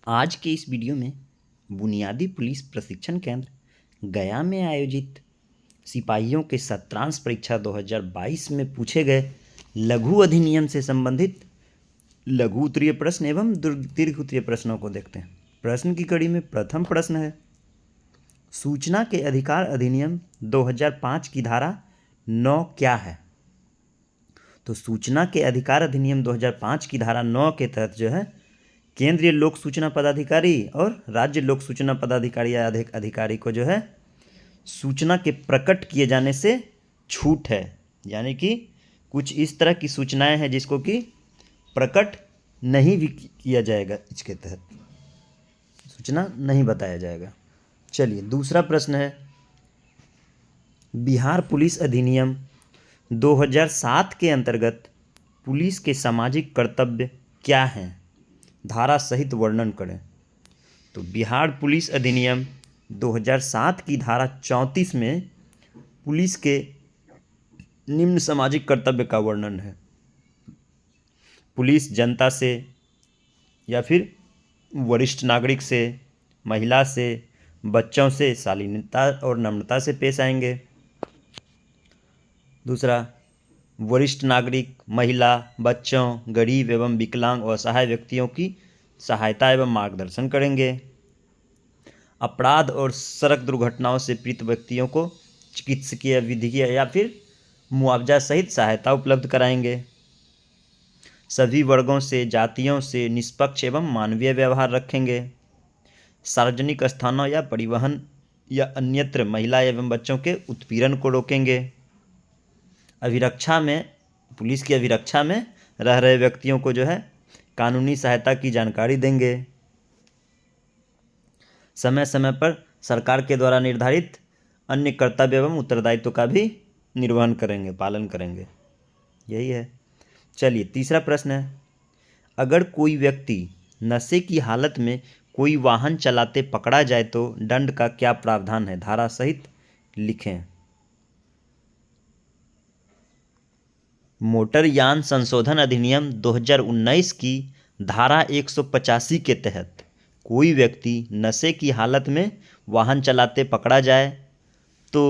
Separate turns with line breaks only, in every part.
आज के इस वीडियो में बुनियादी पुलिस प्रशिक्षण केंद्र गया में आयोजित सिपाहियों के सत्रांश परीक्षा 2022 में पूछे गए लघु अधिनियम से संबंधित लघु उत्तरीय प्रश्न एवं दीर्घ उत्तरीय प्रश्नों को देखते हैं। प्रश्न की कड़ी में प्रथम प्रश्न है, सूचना के अधिकार अधिनियम 2005 की धारा 9 क्या है? तो सूचना के अधिकार अधिनियम 2005 की धारा 9 के तहत जो है केंद्रीय लोक सूचना पदाधिकारी और राज्य लोक सूचना पदाधिकारी या अधिकारी को जो है सूचना के प्रकट किए जाने से छूट है। यानी कि कुछ इस तरह की सूचनाएं हैं जिसको कि प्रकट नहीं भी किया जाएगा, इसके तहत सूचना नहीं बताया जाएगा। चलिए दूसरा प्रश्न है, बिहार पुलिस अधिनियम 2007 के अंतर्गत पुलिस के सामाजिक कर्तव्य क्या हैं? धारा सहित वर्णन करें। तो बिहार पुलिस अधिनियम 2007 की धारा 34 में पुलिस के निम्न सामाजिक कर्तव्य का वर्णन है। पुलिस जनता से या फिर वरिष्ठ नागरिक से, महिला से, बच्चों से शालीनता और नम्रता से पेश आएंगे। दूसरा, वरिष्ठ नागरिक, महिला, बच्चों, गरीब एवं विकलांग और असहाय व्यक्तियों की सहायता एवं मार्गदर्शन करेंगे। अपराध और सड़क दुर्घटनाओं से पीड़ित व्यक्तियों को चिकित्सकीय, विधिकीय या फिर मुआवजा सहित सहायता उपलब्ध कराएंगे। सभी वर्गों से, जातियों से निष्पक्ष एवं मानवीय व्यवहार रखेंगे। सार्वजनिक स्थानों या परिवहन या अन्यत्र महिला एवं बच्चों के उत्पीड़न को रोकेंगे। अभिरक्षा में, पुलिस की अभिरक्षा में रह रहे व्यक्तियों को जो है कानूनी सहायता की जानकारी देंगे। समय समय पर सरकार के द्वारा निर्धारित अन्य कर्तव्य एवं उत्तरदायित्व का भी निर्वहन करेंगे, पालन करेंगे। यही है। चलिए तीसरा प्रश्न है, अगर कोई व्यक्ति नशे की हालत में कोई वाहन चलाते पकड़ा जाए तो दंड का क्या प्रावधान है? धारा सहित लिखें। मोटर यान संशोधन अधिनियम 2019 की धारा 185 के तहत कोई व्यक्ति नशे की हालत में वाहन चलाते पकड़ा जाए तो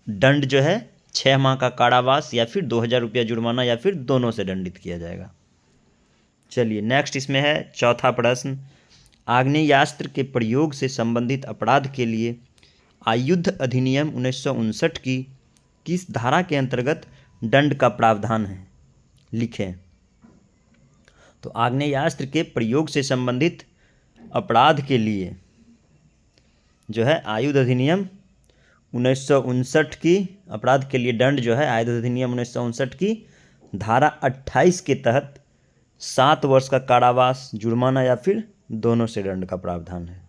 दंड जो है 6 माह का कारावास या फिर 2000 रुपया जुर्माना या फिर दोनों से दंडित किया जाएगा। चलिए नेक्स्ट इसमें है चौथा प्रश्न, आग्नेयास्त्र के प्रयोग से संबंधित अपराध के लिए आयुध अधिनियम 1959 की किस धारा के अंतर्गत दंड का प्रावधान है? लिखें। तो आग्नेयास्त्र के प्रयोग से संबंधित अपराध के लिए जो है आयुध अधिनियम 1959 की अपराध के लिए दंड जो है आयुध अधिनियम 1959 की धारा 28 के तहत 7 वर्ष का कारावास, जुर्माना या फिर दोनों से दंड का प्रावधान है।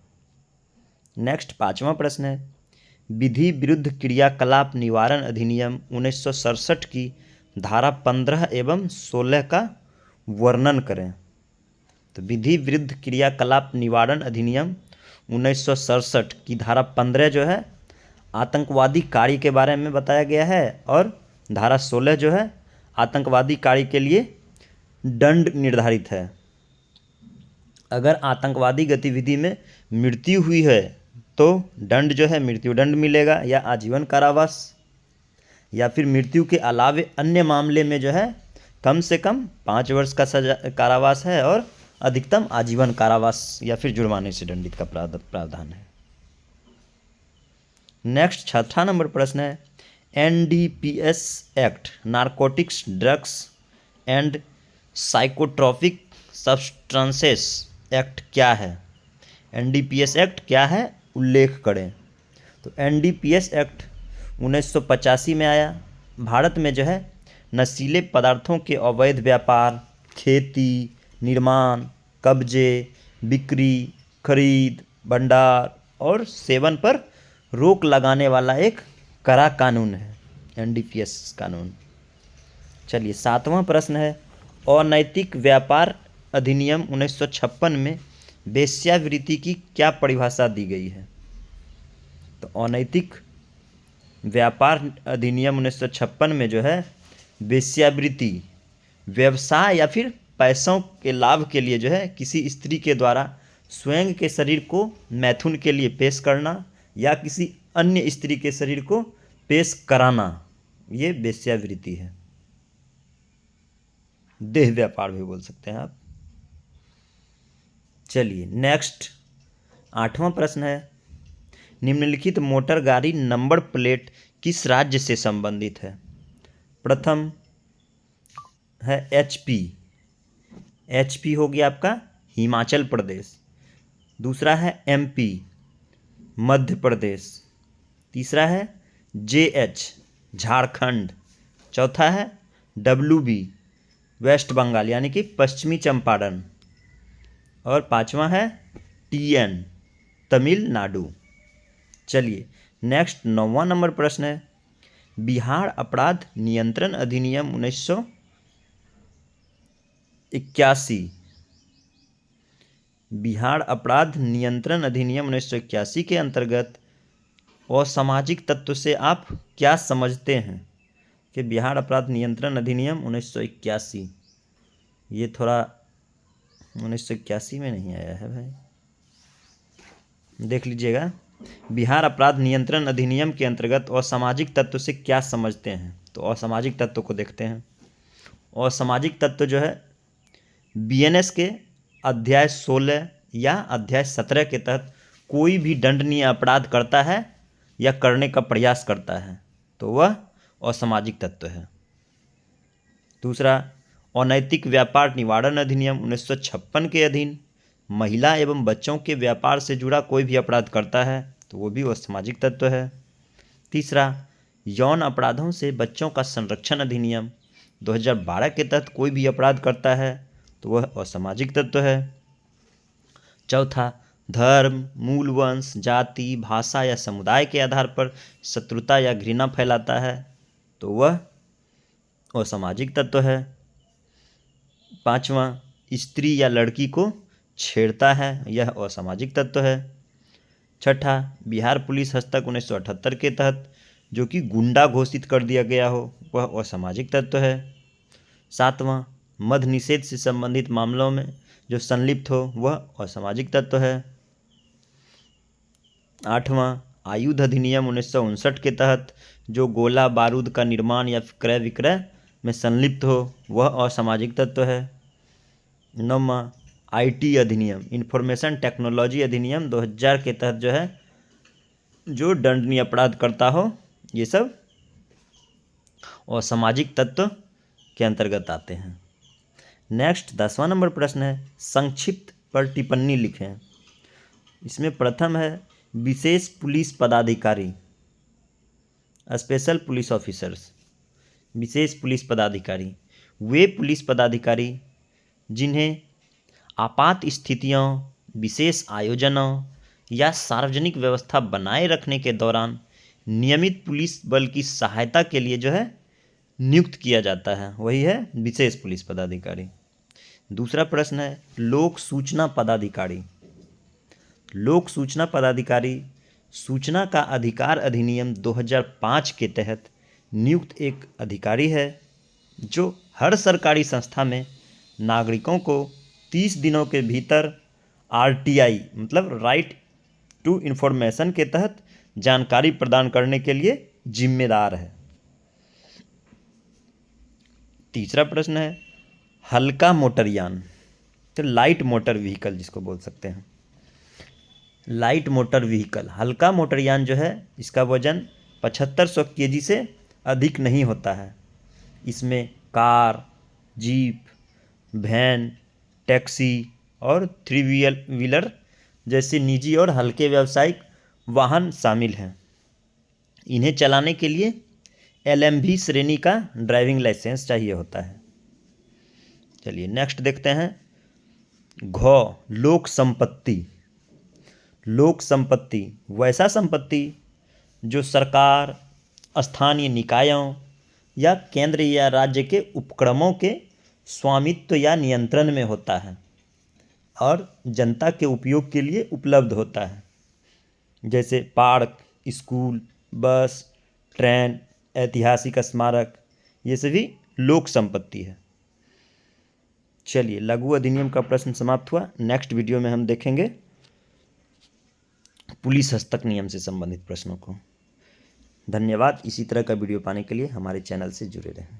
नेक्स्ट पांचवा प्रश्न है, विधि विरुद्ध क्रियाकलाप निवारण अधिनियम 1967 की धारा 15 एवं 16 का वर्णन करें। तो विधि विरुद्ध क्रियाकलाप निवारण अधिनियम 1967 की धारा 15 जो है आतंकवादी कार्य के बारे में बताया गया है और धारा 16 जो है आतंकवादी कार्य के लिए दंड निर्धारित है। अगर आतंकवादी गतिविधि में मृत्यु हुई है तो दंड जो है मृत्युदंड मिलेगा या आजीवन कारावास, या फिर मृत्यु के अलावे अन्य मामले में जो है कम से कम 5 वर्ष का सजा कारावास है और अधिकतम आजीवन कारावास या फिर जुर्माने से दंडित का प्रावधान है। नेक्स्ट छठा नंबर प्रश्न है, NDPS act narcotics, drugs and psychotropic substances act क्या है? NDPS एक्ट क्या है, उल्लेख करें। तो NDPS एक्ट 1985 में आया। भारत में जो है नशीले पदार्थों के अवैध व्यापार, खेती, निर्माण, कब्जे, बिक्री, खरीद, भंडार और सेवन पर रोक लगाने वाला एक कड़ा कानून है NDPS कानून। चलिए सातवां प्रश्न है, अनैतिक व्यापार अधिनियम 1956 में वेश्यावृत्ति की क्या परिभाषा दी गई है? तो अनैतिक व्यापार अधिनियम 1956 में जो है वेश्यावृत्ति व्यवसाय या फिर पैसों के लाभ के लिए जो है किसी स्त्री के द्वारा स्वयं के शरीर को मैथुन के लिए पेश करना या किसी अन्य स्त्री के शरीर को पेश कराना, ये वेश्यावृत्ति है। देह व्यापार भी बोल सकते हैं आप। चलिए नेक्स्ट 8वां प्रश्न है, निम्नलिखित मोटर गाड़ी नंबर प्लेट किस राज्य से संबंधित है? प्रथम है HP, HP हो गया आपका हिमाचल प्रदेश। दूसरा है MP, मध्य प्रदेश। तीसरा है JH, झारखंड। चौथा है WB, वेस्ट बंगाल यानी कि पश्चिमी चंपारण। और पांचवा है TN, तमिलनाडु। चलिए नेक्स्ट 9वां नंबर प्रश्न है, बिहार अपराध नियंत्रण अधिनियम 1981, बिहार अपराध नियंत्रण अधिनियम 1981 के अंतर्गत असामाजिक तत्व से आप क्या समझते हैं? कि बिहार अपराध नियंत्रण अधिनियम 1981, ये थोड़ा 1981 में नहीं आया है भाई, देख लीजिएगा। बिहार अपराध नियंत्रण अधिनियम के अंतर्गत असामाजिक तत्व से क्या समझते हैं? तो असामाजिक तत्व को देखते हैं। असामाजिक तत्व जो है BNS के अध्याय 16 या अध्याय 17 के तहत कोई भी दंडनीय अपराध करता है या करने का प्रयास करता है तो वह असामाजिक तत्व है। दूसरा, अनैतिक व्यापार निवारण अधिनियम 1956 के अधीन महिला एवं बच्चों के व्यापार से जुड़ा कोई भी अपराध करता है तो वो भी असामाजिक तत्व है। तीसरा, यौन अपराधों से बच्चों का संरक्षण अधिनियम 2012 के तहत कोई भी अपराध करता है तो वह असामाजिक तत्व है। चौथा, धर्म, मूल वंश, जाति, भाषा या समुदाय के आधार पर शत्रुता या घृणा फैलाता है तो वह असामाजिक तत्व है। पांचवा, स्त्री या लड़की को छेड़ता है, यह असामाजिक तत्व है। छठा, बिहार पुलिस हस्तक 1978 के तहत जो कि गुंडा घोषित कर दिया गया हो वह असामाजिक तत्व है। सातवां, मद्य निषेध से संबंधित मामलों में जो संलिप्त हो वह असामाजिक तत्व है। आठवां, आयुध अधिनियम 1959 के तहत जो गोला बारूद का निर्माण या क्रय विक्रय में संलिप्त हो वह असामाजिक तत्व है। नौवां, IT अधिनियम, इंफॉर्मेशन टेक्नोलॉजी अधिनियम 2000 के तहत जो है जो दंडनीय अपराध करता हो ये सब असामाजिक तत्व के अंतर्गत आते हैं। नेक्स्ट 10वां नंबर प्रश्न है, संक्षिप्त पर टिप्पणी लिखें। इसमें प्रथम है विशेष पुलिस पदाधिकारी, स्पेशल पुलिस ऑफिसर्स। विशेष पुलिस पदाधिकारी वे पुलिस पदाधिकारी जिन्हें आपात स्थितियों, विशेष आयोजनों या सार्वजनिक व्यवस्था बनाए रखने के दौरान नियमित पुलिस बल की सहायता के लिए जो है नियुक्त किया जाता है, वही है विशेष पुलिस पदाधिकारी। दूसरा प्रश्न है लोक सूचना पदाधिकारी। लोक सूचना पदाधिकारी सूचना का अधिकार अधिनियम 2005 के तहत नियुक्त एक अधिकारी है जो हर सरकारी संस्था में नागरिकों को 30 दिनों के भीतर RTI मतलब राइट टू इन्फॉर्मेशन के तहत जानकारी प्रदान करने के लिए जिम्मेदार है। तीसरा प्रश्न है हल्का मोटरयान, तो लाइट मोटर व्हीकल जिसको बोल सकते हैं। लाइट मोटर व्हीकल, हल्का मोटरयान जो है इसका वजन 7500 kg से अधिक नहीं होता है। इसमें कार, जीप, वैन, टैक्सी और 3 व्हीलर जैसे निजी और हल्के व्यावसायिक वाहन शामिल हैं। इन्हें चलाने के लिए LMV श्रेणी का ड्राइविंग लाइसेंस चाहिए होता है। चलिए नेक्स्ट देखते हैं लोक संपत्ति। लोक संपत्ति वैसा संपत्ति जो सरकार, स्थानीय निकायों या केंद्र या राज्य के उपक्रमों के स्वामित्व या नियंत्रण में होता है और जनता के उपयोग के लिए उपलब्ध होता है, जैसे पार्क, स्कूल, बस, ट्रेन, ऐतिहासिक स्मारक, ये सभी लोक संपत्ति है। चलिए, लघु अधिनियम का प्रश्न समाप्त हुआ। नेक्स्ट वीडियो में हम देखेंगे पुलिस हस्तक नियम से संबंधित प्रश्नों को। धन्यवाद। इसी तरह का वीडियो पाने के लिए हमारे चैनल से जुड़े रहें।